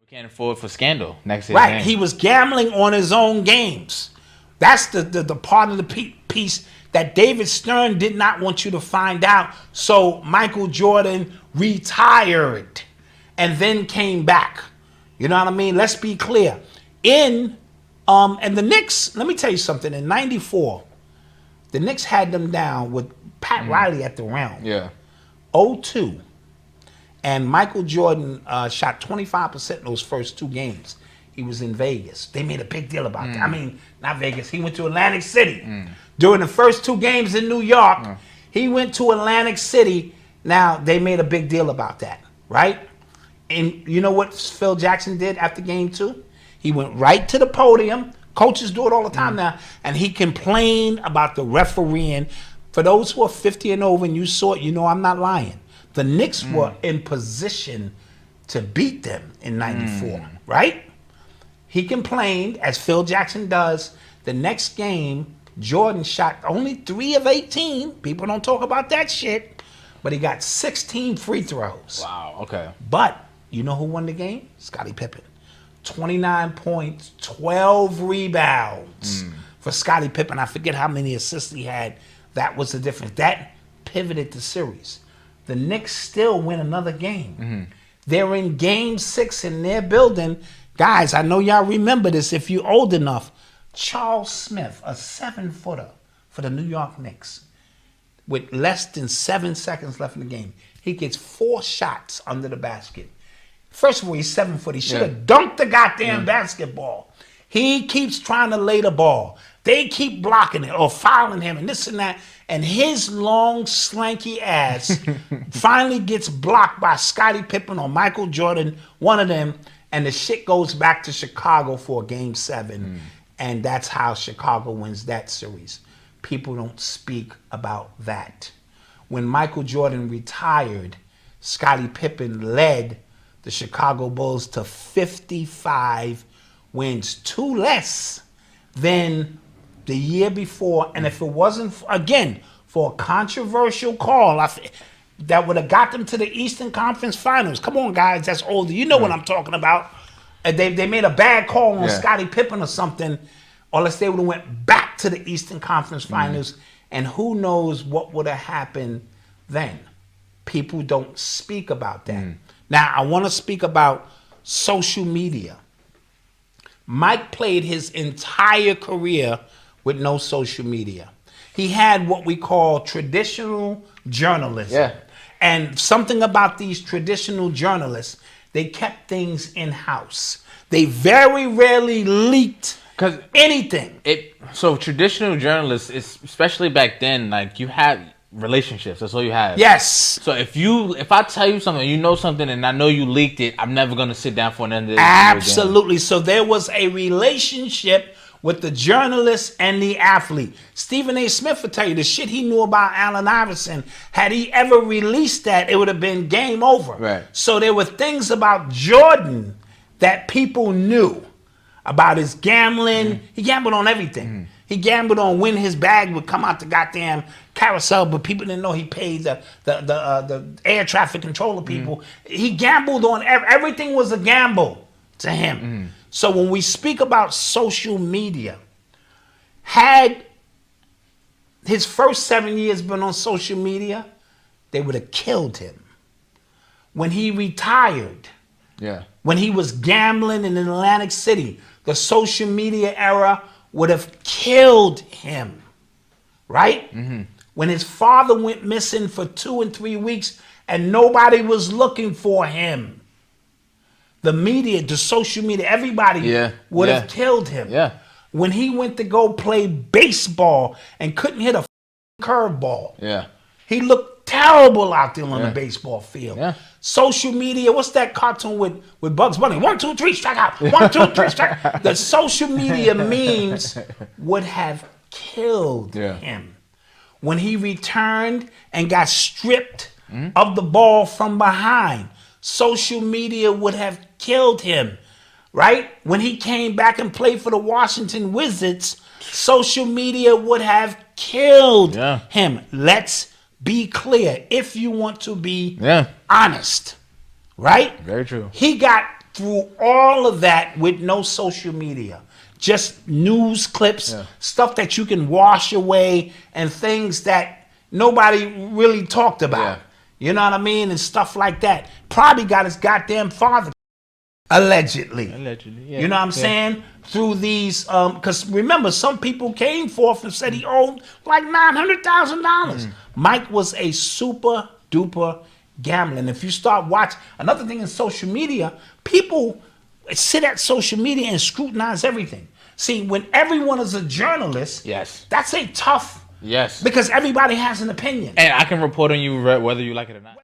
Can't afford for scandal next year. Right. He was gambling on his own games. That's the part of the piece that David Stern did not want you to find out. So Michael Jordan retired and then came back. You know what I mean? Let's be clear. And the Knicks, let me tell you something. In 94, the Knicks had them down with Pat Riley at the helm. Yeah. 0-2. And Michael Jordan shot 25% in those first two games. He was in Vegas. They made a big deal about that. I mean, not Vegas. He went to Atlantic City. During the first two games in New York, he went to Atlantic City. Now, they made a big deal about that, right? And you know what Phil Jackson did after game two? He went right to the podium. Coaches do it all the time now. And he complained about the refereeing. For those who are 50 and over and you saw it, you know I'm not lying. The Knicks were in position to beat them in 94, right? He complained, as Phil Jackson does. The next game, Jordan shot only 3 of 18. People don't talk about that shit. But he got 16 free throws. Wow, okay. But you know who won the game? Scottie Pippen. 29 points, 12 rebounds for Scottie Pippen. I forget how many assists he had. That was the difference. That pivoted the series. The Knicks still win another game. They're in game 6 in their building. Guys, I know y'all remember this if you're old enough. Charles Smith, a 7-footer for the New York Knicks, with less than 7 seconds left in the game. He gets 4 shots under the basket. First of all, he's 7 foot. He should have dunked the goddamn basketball. He keeps trying to lay the ball. They keep blocking it or fouling him and this and that. And his long, slanky ass finally gets blocked by Scottie Pippen or Michael Jordan, one of them. And the shit goes back to Chicago for game 7. And that's how Chicago wins that series. People don't speak about that. When Michael Jordan retired, Scottie Pippen led the Chicago Bulls to 55 wins, 2 less than the year before. And if it wasn't, again, for a controversial call that would have got them to the Eastern Conference Finals. Come on, guys, that's older. You know what I'm talking about. They made a bad call on Scottie Pippen or something, or let's say would have went back to the Eastern Conference Finals, and who knows what would have happened then. People don't speak about that. Now, I want to speak about social media. Mike played his entire career with no social media. He had what we call traditional journalism. And something about these traditional journalists, they kept things in-house. They very rarely leaked anything. So traditional journalists, especially back then, like you had relationships. That's all you have. Yes. So if I tell you something, you know something, and I know you leaked it, I'm never gonna sit down for an end of the Absolutely. So there was a relationship with the journalist and the athlete. Stephen A. Smith would tell you the shit he knew about Allen Iverson. Had he ever released that, it would have been game over. Right. So there were things about Jordan that people knew about his gambling. He gambled on everything. He gambled on when his bag would come out the goddamn carousel, but people didn't know he paid the air traffic controller people. He gambled on everything was a gamble to him. So when we speak about social media, had his first 7 years been on social media, they would have killed him. When he retired, when he was gambling in Atlantic City, the social media era would have killed him, right? When his father went missing for 2 and 3 weeks and nobody was looking for him, the media, the social media, everybody would have killed him. When he went to go play baseball and couldn't hit a curveball, he looked terrible out there on the baseball field. Social media, what's that cartoon with Bugs Bunny? 1, 2, 3, strike out. 1, 2, 3, strike out. The social media memes would have killed him. When he returned and got stripped of the ball from behind, social media would have killed him, right? When he came back and played for the Washington Wizards, social media would have killed him. Let's be clear if you want to be honest, right? Very true. He got through all of that with no social media. Just news clips, stuff that you can wash away, and things that nobody really talked about. Yeah. You know what I mean? And stuff like that. Probably got his goddamn father. Allegedly. Yeah. You know what I'm saying? Through these, because remember, some people came forth and said he owed like $900,000. Mike was a super duper gambler. And if you start watching, another thing in social media, people sit at social media and scrutinize everything. See, when everyone is a journalist, Yes. that's a tough, Yes. because everybody has an opinion. And I can report on you whether you like it or not.